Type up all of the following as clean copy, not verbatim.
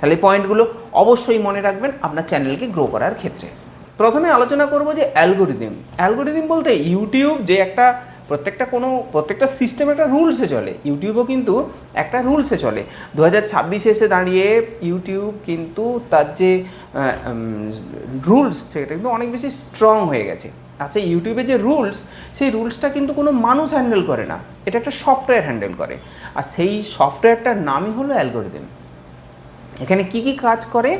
তাহলে এই পয়েন্টগুলো অবশ্যই মনে রাখবেন আপনার চ্যানেলকে গ্রো করার ক্ষেত্রে। প্রথমে আলোচনা করব যে অ্যালগোরিদম। অ্যালগোরিদম বলতে ইউটিউব যে একটা প্রত্যেকটা সিস্টেম একটা রুলসে চলে, ইউটিউবও কিন্তু একটা রুলসে চলে। 2026 এসে দাঁড়িয়ে ইউটিউব কিন্তু তার যে রুলস সেটা কিন্তু অনেক বেশি স্ট্রং হয়ে গেছে। আচ্ছা, ইউটিউবের যে রুলস, সেই রুলসটা কিন্তু কোনো মানুষ হ্যান্ডেল করে না, এটা একটা সফটওয়্যার হ্যান্ডেল করে, আর সেই সফটওয়্যারটার নামই হলো অ্যালগোরিদম। এখানে কি কি কাজ করে?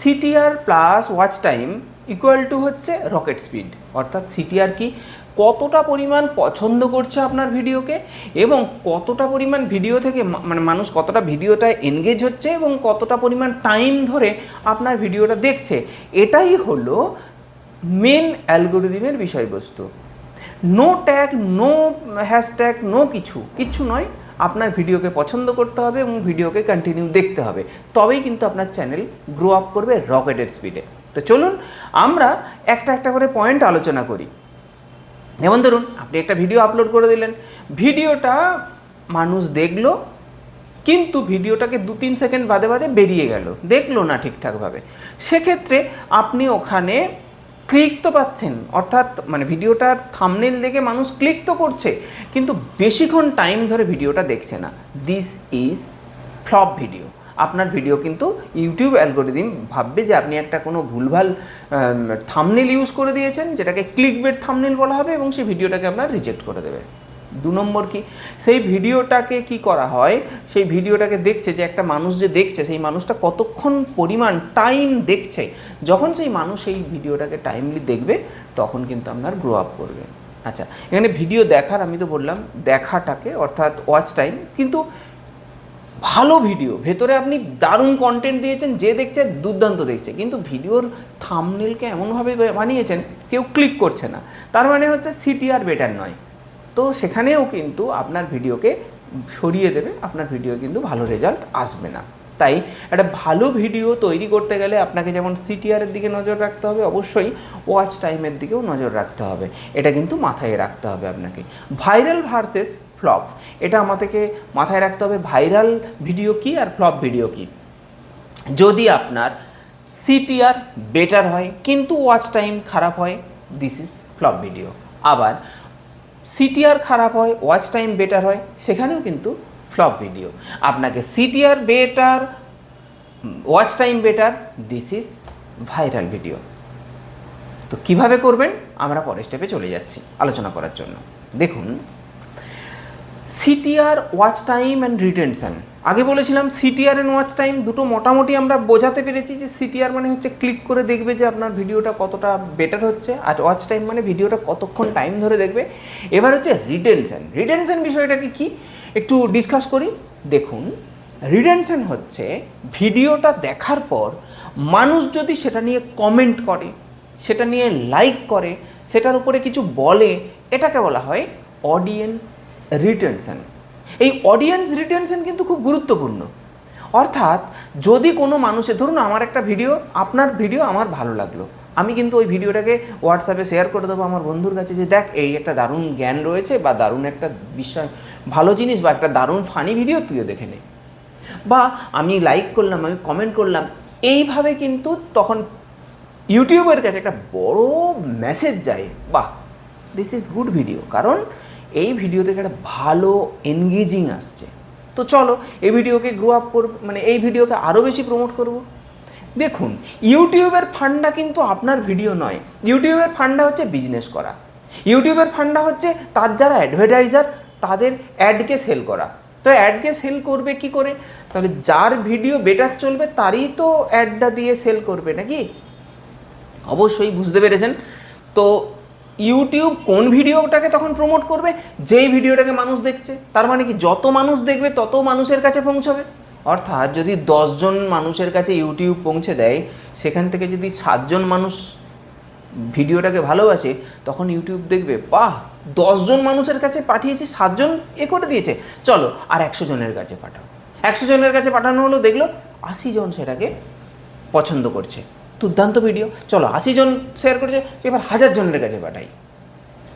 CTR plus watch time equal to হচ্ছে রকেট স্পিড। অর্থাৎ সিটিআর কি, কতটা পরিমাণ পছন্দ করছে আপনার ভিডিওকে, এবং কতটা পরিমাণ ভিডিও থেকে মানে মানুষ কতটা ভিডিওটায় এনগেজ হচ্ছে এবং কতটা পরিমাণ টাইম ধরে আপনার ভিডিওটা দেখছে, এটাই হলো মেন অ্যালগোরিদমের বিষয়বস্তু। No tag, no hashtag, no কিচ্ছু নয়, আপনার ভিডিওকে পছন্দ করতে হবে এবং ভিডিওকে কন্টিনিউ দেখতে হবে, তবেই কিন্তু আপনার চ্যানেল গ্রো আপ করবে রকেটের স্পিডে। তো চলুন আমরা একটা একটা করে পয়েন্ট আলোচনা করি। যেমন ধরুন, আপনি একটা ভিডিও আপলোড করে দিলেন, ভিডিওটা মানুষ দেখলো, কিন্তু ভিডিওটাকে 2-3 সেকেন্ড বাদে বাদে বেরিয়ে গেল, দেখলো না ঠিকঠাকভাবে। সেক্ষেত্রে আপনি ওখানে ক্লিক তো পাচ্ছেন, অর্থাৎ মানে ভিডিওটার থাম্বনেল দেখে মানুষ ক্লিক তো করছে, কিন্তু বেশিক্ষণ টাইম ধরে ভিডিওটা দেখছে না। This is flop video. আপনার ভিডিও কিন্তু ইউটিউব অ্যালগোরিদম ভাববে যে আপনি একটা কোনো ভুলভাল থাম্বনেল ইউজ করে দিয়েছেন, যেটাকে ক্লিকবেট থাম্বনেল বলা হবে, এবং সেই ভিডিওটাকে আপনার রিজেক্ট করে দেবে। 2 নম্বর কি, সেই ভিডিওটাকে কি করা হয়, সেই ভিডিওটাকে দেখছে যে একটা মানুষ যে দেখছে, সেই মানুষটা কতক্ষণ পরিমাণ টাইম দেখছে। যখন সেই মানুষ সেই ভিডিওটাকে টাইমলি দেখবে, তখন কিন্তু আপনার গ্রো আপ করবে। আচ্ছা, এখানে ভিডিও দেখার, আমি তো বললাম দেখাটাকে, অর্থাৎ ওয়াচ টাইম, কিন্তু ভালো ভিডিও, ভেতরে আপনি দারুণ কন্টেন্ট দিয়েছেন, যে দেখছে দুর্দান্ত দেখছে, কিন্তু ভিডিওর থাম্বনেলকে এমনভাবে বানিয়েছেন কেউ ক্লিক করছে না, তার মানে হচ্ছে সিটিআর বেটার নয়। তো সেখানেও কিন্তু আপনার ভিডিওকে সরিয়ে দেবে, আপনার ভিডিও কিন্তু ভালো রেজাল্ট আসবে না। তাই একটা ভালো ভিডিও তৈরি করতে গেলে আপনাকে যেমন সিটিআরের দিকে নজর রাখতে হবে, অবশ্যই ওয়াচ টাইমের দিকেও নজর রাখতে হবে। এটা কিন্তু মাথায় রাখতে হবে আপনাকে। ভাইরাল ভার্সেস ফ্লপ, এটা আমাদেরকে মাথায় রাখতে হবে। ভাইরাল ভিডিও কি আর ফ্লপ ভিডিও কি? যদি আপনার সিটিআর বেটার হয় কিন্তু ওয়াচ টাইম খারাপ হয়, দিস ইজ ফ্লপ ভিডিও। আবার সিটিআর খারাপ হয়, ওয়াচ টাইম বেটার হয়, সেখানেও কিন্তু ফ্লপ ভিডিও। আপনাকে CTR better, watch time better, this is viral video. তো কিভাবে করবেন আমরা পরের স্টেপে চলে যাচ্ছি আলোচনা করার জন্য। দেখুন, CTR, watch time and retention. আগে বলেছিলাম সিটিআর অ্যান্ড ওয়াচ টাইম দুটো মোটামুটি আমরা বোঝাতে পেরেছি, যে সিটিআর মানে হচ্ছে ক্লিক করে দেখবে যে আপনার ভিডিওটা কতটা বেটার হচ্ছে, আর ওয়াচ টাইম মানে ভিডিওটা কতক্ষণ টাইম ধরে দেখবে। এবার হচ্ছে রিটেনশন। রিটেনশন বিষয়টাকে কি একটু ডিসকাস করি। দেখুন, রিটেনশন হচ্ছে ভিডিওটা দেখার পর মানুষ যদি সেটা নিয়ে কমেন্ট করে, সেটা নিয়ে লাইক করে, সেটার উপরে কিছু বলে, এটাকে বলা হয় অডিয়েন্স রিটেনশন। এই অডিয়েন্স রিটেনশন কিন্তু খুব গুরুত্বপূর্ণ। অর্থাৎ যদি কোনো মানুষের, ধরুন আমার একটা ভিডিও, আপনার ভিডিও আমার ভালো লাগলো, আমি কিন্তু ওই ভিডিওটাকে হোয়াটসঅ্যাপে শেয়ার করে দেবো আমার বন্ধুর কাছে, যে দেখ এই একটা দারুণ জ্ঞান রয়েছে, বা দারুণ একটা বিশ্বাস ভালো জিনিস, বা একটা দারুণ ফানি ভিডিও, তুইও দেখে নে। বা আমি লাইক করলাম, আমি কমেন্ট করলাম, এইভাবে কিন্তু তখন ইউটিউবের কাছে একটা বড় মেসেজ যায়, বাহ দিস ইজ গুড ভিডিও, কারণ এই ভিডিও থেকে একটা ভালো এনগেজিং আসছে। তো চলো এই ভিডিওকে গ্রো আপ করব, মানে এই ভিডিওকে আরও বেশি প্রমোট করব। দেখুন, ইউটিউবের ফান্ডা কিন্তু আপনার ভিডিও নয়, ইউটিউবের ফান্ডা হচ্ছে বিজনেস করা, ইউটিউবের ফান্ডা হচ্ছে তার যারা অ্যাডভার্টাইজার তাদের অ্যাডকে সেল করা। তো অ্যাডকে সেল করবে কি করে? তাহলে যার ভিডিও বেটার চলবে তারই তো অ্যাডটা দিয়ে সেল করবে, নাকি? অবশ্যই বুঝতে পেরেছেন। তো ইউটিউব কোন ভিডিওটাকে তখন প্রমোট করবে? যেই ভিডিওটাকে মানুষ দেখছে। তার মানে কি, যত মানুষ দেখবে তত মানুষের কাছে পৌঁছবে। অর্থাৎ যদি 10 জন মানুষের কাছে ইউটিউব পৌঁছে দেয়, সেখান থেকে যদি 7 জন মানুষ ভিডিওটাকে ভালোবাসে, তখন ইউটিউব দেখবে বাহ 10 জন মানুষের কাছে পাঠিয়েছি, 7 জন এ করে দিয়েছে, চলো আর 100 জনের কাছে পাঠাও। 100 জনের কাছে পাঠানো হলো, দেখলো 80 জন সেটাকে পছন্দ করছে, দুর্দান্ত ভিডিও, চলো 80 জন শেয়ার করেছে, এবার 1000 জনের কাছে পাঠাই।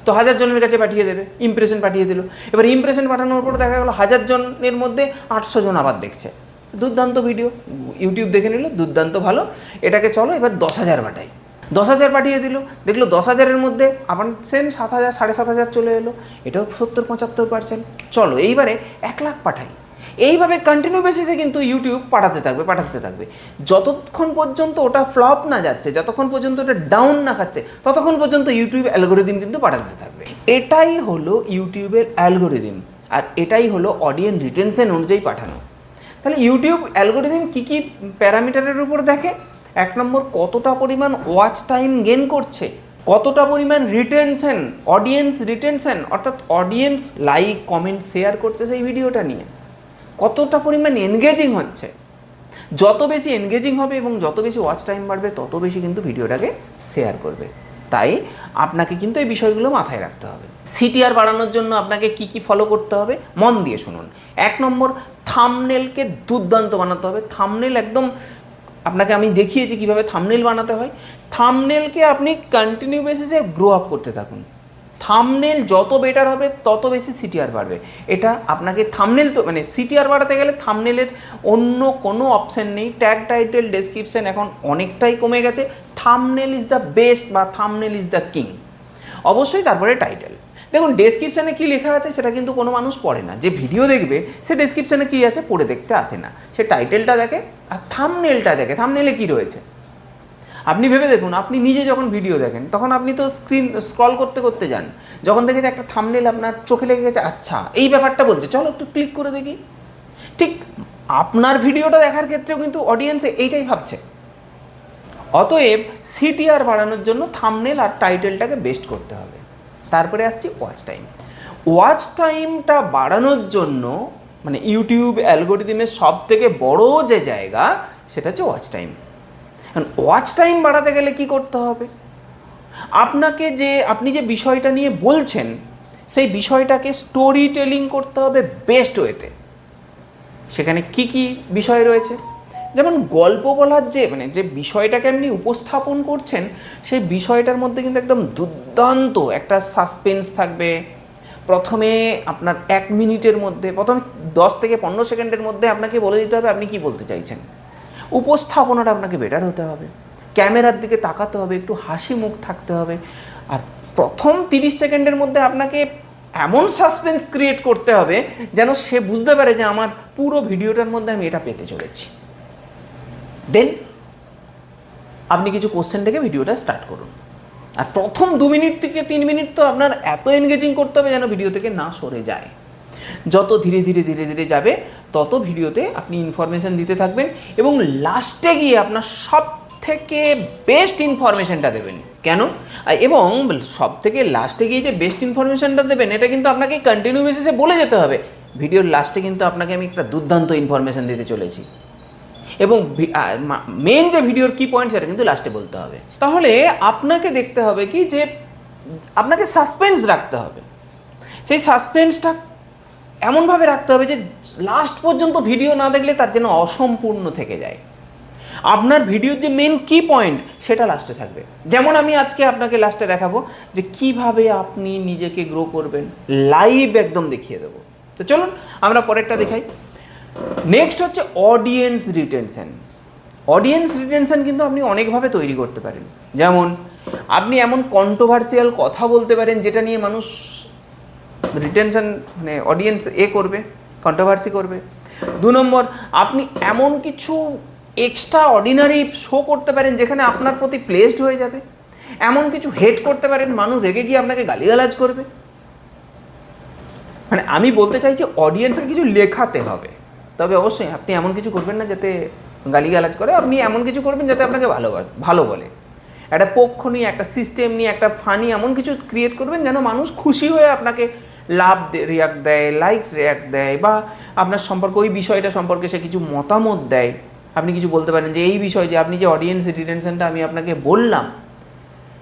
তো 1000 জনের কাছে পাঠিয়ে দেবে, ইমপ্রেশন পাঠিয়ে দিল। এবার ইমপ্রেশন পাঠানোর পর দেখা গেলো 1000 জনের মধ্যে 800 জন আবার দেখছে, দুর্দান্ত ভিডিও, ইউটিউব দেখে নিল, দুর্দান্ত ভালো, এটাকে চলো এবার 10,000 পাঠাই। 10,000 পাঠিয়ে দিল, দেখলো 10,000-এর মধ্যে আবার সেম 7,000 7,500 চলে এলো, এটাও 70-75%। চলো এইবারে 1,00,000 পাঠাই। এইভাবে কন্টিনিউ বেসিসে কিন্তু ইউটিউব পাঠাতে থাকবে। যতক্ষণ পর্যন্ত ওটা ফ্লপ না যাচ্ছে, যতক্ষণ পর্যন্ত ওটা ডাউন না খাচ্ছে, ততক্ষণ পর্যন্ত ইউটিউব অ্যালগোরিদম কিন্তু পাঠাতে থাকবে। এটাই হলো ইউটিউবের অ্যালগোরিদম, আর এটাই হলো অডিয়েন্স রিটেনশন অনুযায়ী পাঠানো। তাহলে ইউটিউব অ্যালগোরিদম কী কী প্যারামিটারের উপর দেখে? 1 নম্বর, কতটা পরিমাণ ওয়াচ টাইম গেন করছে, কতটা পরিমাণ রিটেনশন, অডিয়েন্স রিটেনশন, অর্থাৎ অডিয়েন্স লাইক কমেন্ট শেয়ার করছে সেই ভিডিওটা নিয়ে, কতটা পরিমাণ এনগেজিং হচ্ছে। যত বেশি এনগেজিং হবে এবং যত বেশি ওয়াচ টাইম বাড়বে, তত বেশি কিন্তু ভিডিওটাকে শেয়ার করবে। তাই আপনাকে কিন্তু এই বিষয়গুলো মাথায় রাখতে হবে। সিটিআর বাড়ানোর জন্য আপনাকে কি কি ফলো করতে হবে মন দিয়ে শুনুন। 1 নম্বর, থাম্বনেলকে দুর্দান্ত বানাতে হবে। থাম্বনেল একদম আপনাকে আমি দেখিয়েছি কীভাবে থাম্বনেল বানাতে হয়। থাম্বনেলকে আপনি কন্টিনিউ বেসিসে গ্রো আপ করতে থাকুন। থাম্বনেল যত বেটার হবে তত বেশি সিটিআর বাড়বে। এটা আপনাকে থাম্বনেল তো মানে সিটিআর বাড়াতে গেলে থাম্বনেলের অন্য কোনো অপশান নেই। ট্যাগ, টাইটেল, ডেসক্রিপশন এখন অনেকটাই কমে গেছে। থাম্বনেল ইজ দ্য বেস্ট বা থাম্বনেল ইজ দ্য কিং। অবশ্যই তারপরে টাইটেল। দেখুন ডেসক্রিপশানে কী লেখা আছে সেটা কিন্তু কোনো মানুষ পড়ে না। যে ভিডিও দেখবে সে ডেসক্রিপশানে কী আছে পড়ে দেখতে আসে না, সে টাইটেলটা দেখে আর থাম্বনেলটা দেখে। থাম্বনেলে কী রয়েছে আপনি ভেবে দেখুন। আপনি নিজে যখন ভিডিও দেখেন তখন আপনি তো স্ক্রিন স্ক্রল করতে করতে যান, যখন দেখেন একটা থাম্বনেল আপনার চোখে লেগে গেছে, আচ্ছা এই ব্যাপারটা বলছে, চলো একটু ক্লিক করে দেখি। ঠিক আপনার ভিডিওটা দেখার ক্ষেত্রেও কিন্তু অডিয়েন্স এইটাই ভাবছে। অতএব সিটিআর বাড়ানোর জন্য থাম্বনেল আর টাইটেলটাকে বেস্ট করতে হবে। তারপরে আসছি ওয়াচ টাইম। ওয়াচ টাইমটা বাড়ানোর জন্য মানে ইউটিউব অ্যালগোরিদমের সব থেকে বড় যে জায়গা সেটা হচ্ছে ওয়াচ টাইম। ওয়াচ টাইম বাড়াতে গেলে কি করতে হবে? আপনি যে বিষয়টা নিয়ে বলছেন সেই বিষয়টাকে স্টোরি টেলিং করতে হবে বেস্ট ওয়েতে। সেখানে কি কি বিষয় রয়েছে, যেমন গল্প বলার যে বিষয়টাকে আপনি উপস্থাপন করছেন সেই বিষয়টার মধ্যে কিন্তু একদম দুর্দান্ত একটা সাসপেন্স থাকবে। প্রথমে আপনার 1 মিনিটের মধ্যে, প্রথমে 10 থেকে 15 সেকেন্ডের মধ্যে আপনাকে বলে দিতে হবে আপনি কি বলতে চাইছেন। উপস্থাপনাটা আপনাকে বেটার হতে হবে, ক্যামেরার দিকে তাকাতে হবে, একটু হাসি মুখ থাকতে হবে। আর প্রথম 30 সেকেন্ডের মধ্যে আপনাকে এমন সাসপেন্স ক্রিয়েট করতে হবে যেন সে বুঝতে পারে যে আমার পুরো ভিডিওটার মধ্যে আমি এটা পেতে চলেছি। দেন আপনি কিছু কোশ্চেন থেকে ভিডিওটা স্টার্ট করুন। আর প্রথম 2 মিনিট থেকে 3 মিনিট তো আপনার এত এনগেজিং করতে হবে যেন ভিডিও থেকে না সরে যায়। যত ধীরে ধীরে যাবে তত ভিডিওতে আপনি ইনফরমেশান দিতে থাকবেন এবং লাস্টে গিয়ে আপনার সব থেকে বেস্ট ইনফরমেশানটা দেবেন। কেন? এবং সব থেকে লাস্টে গিয়ে যে বেস্ট ইনফরমেশানটা দেবেন এটা কিন্তু আপনাকে কন্টিনিউ বেসিসে বলে যেতে হবে। ভিডিওর লাস্টে কিন্তু আপনাকে আমি একটা দুর্দান্ত ইনফরমেশান দিতে চলেছি এবং মেন যে ভিডিওর কি পয়েন্ট সেটা কিন্তু লাস্টে বলতে হবে। তাহলে আপনাকে দেখতে হবে কি যে আপনাকে সাসপেন্স রাখতে হবে। সেই সাসপেন্সটা এমনভাবে রাখতে হবে যে লাস্ট পর্যন্ত ভিডিও না দেখলে তার যেন অসম্পূর্ণ থেকে যায়। আপনার ভিডিওর যে মেন কি পয়েন্ট সেটা লাস্টে থাকবে। যেমন আমি আজকে আপনাকে লাস্টে দেখাবো যে কিভাবে আপনি নিজেকে গ্রো করবেন, লাইভ একদম দেখিয়ে দেবো। তো চলুন আমরা পরেরটা দেখাই। নেক্সট হচ্ছে অডিয়েন্স রিটেনশন। অডিয়েন্স রিটেনশন কিন্তু আপনি অনেকভাবে তৈরি করতে পারেন। যেমন আপনি এমন কন্ট্রোভার্সিয়াল কথা বলতে পারেন যেটা নিয়ে মানুষ রিটেনশন মানে অডিয়েন্স করবে, কন্ট্রোভার্সি করবে। 2 নম্বর, আপনি এমন কিছু এক্সট্রা অর্ডিনারি শো করতে পারেন যেখানে আপনার প্রতি প্লেসড হয়ে যাবে। এমন কিছু হেট করতে পারেন মানুষ রেগে গিয়ে আপনাকে গালিগালাজ করবে। মানে আমি বলতে চাইছি অডিয়েন্সকে কিছু লেখাতে হবে, তবে অবশ্যই আপনি এমন কিছু করবেন না যাতে গালিগালাজ করে। আপনি এমন কিছু করবেন যাতে আপনাকে ভালো বলে, একটা পক্ষ নিয়ে, একটা সিস্টেম নিয়ে, একটা ফানি এমন কিছু ক্রিয়েট করবেন যেন মানুষ খুশি হয়ে আপনাকে লাভ রিয়াক্ট দেয়, লাইক রিয়াক্ট দেয়, বা আপনার সম্পর্কে ওই বিষয়টা সম্পর্কে সে কিছু মতামত দেয়। আপনি কিছু বলতে পারেন যে এই বিষয় যে আপনি যে অডিয়েন্স রিটেনশনটা আমি আপনাকে বললাম,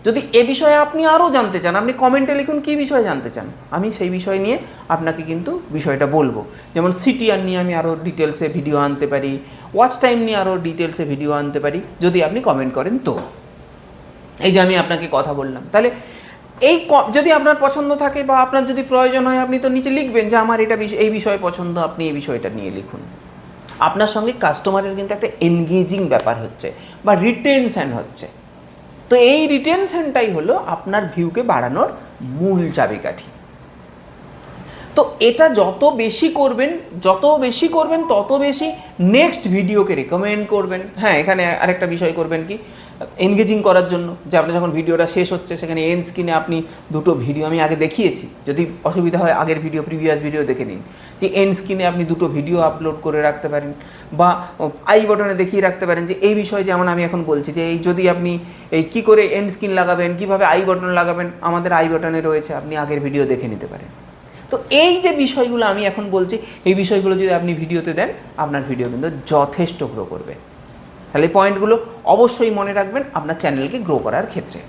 যদি এ বিষয়ে আপনি আরও জানতে চান আপনি কমেন্টে লিখুন কী বিষয়ে জানতে চান, আমি সেই বিষয় নিয়ে আপনাকে কিন্তু বিষয়টা বলবো। যেমন সিটিআর নিয়ে আমি আরও ডিটেলসে ভিডিও আনতে পারি, ওয়াচ টাইম নিয়ে আরও ডিটেলসে ভিডিও আনতে পারি যদি আপনি কমেন্ট করেন। তো এই যে আমি আপনাকে কথা বললাম, তাহলে যদি আপনার পছন্দ থাকে বা আপনার যদি প্রয়োজন হয় আপনি তো নিচে লিখবেন যে আমার এটা এই বিষয়ে পছন্দ, আপনি এই বিষয়টা নিয়ে লিখুন। আপনার সঙ্গে কাস্টমারের কিন্তু একটা এনগেজিং ব্যাপার হচ্ছে বা রিটেনশন হচ্ছে। তো এই রিটেনশনটাই হলো আপনার ভিউকে বাড়ানোর মূল চাবিকাঠি। তো এটা যত বেশি করবেন তত বেশি নেক্সট ভিডিওকে রেকমেন্ড করবেন। হ্যাঁ, এখানে আরেকটা বিষয় করবেন কি, এনগেজিং করার জন্য যে আপনার যখন ভিডিওটা শেষ হচ্ছে সেখানে এন্ড স্ক্রিনে আপনি দুটো ভিডিও, আমি আগে দেখিয়েছি, যদি অসুবিধা হয় আগের ভিডিও প্রিভিয়াস ভিডিও দেখে নিন, যে এন্ড স্ক্রিনে আপনি দুটো ভিডিও আপলোড করে রাখতে পারেন বা আই বটনে দেখিয়ে রাখতে পারেন যে এই বিষয়ে যেমন আমি এখন বলছি যে এই যদি আপনি এই কী করে এন্ড স্ক্রিন লাগাবেন, কীভাবে আই বটন লাগাবেন, আমাদের আই বটনে রয়েছে, আপনি আগের ভিডিও দেখে নিতে পারেন। তো এই যে বিষয়গুলো আমি এখন বলছি, এই বিষয়গুলো যদি আপনি ভিডিওতে দেন, আপনার ভিডিও কিন্তু যথেষ্ট গ্রো করবে। তাহলে এই পয়েন্টগুলো অবশ্যই মনে রাখবেন আপনার চ্যানেলকে গ্রো করার ক্ষেত্রে।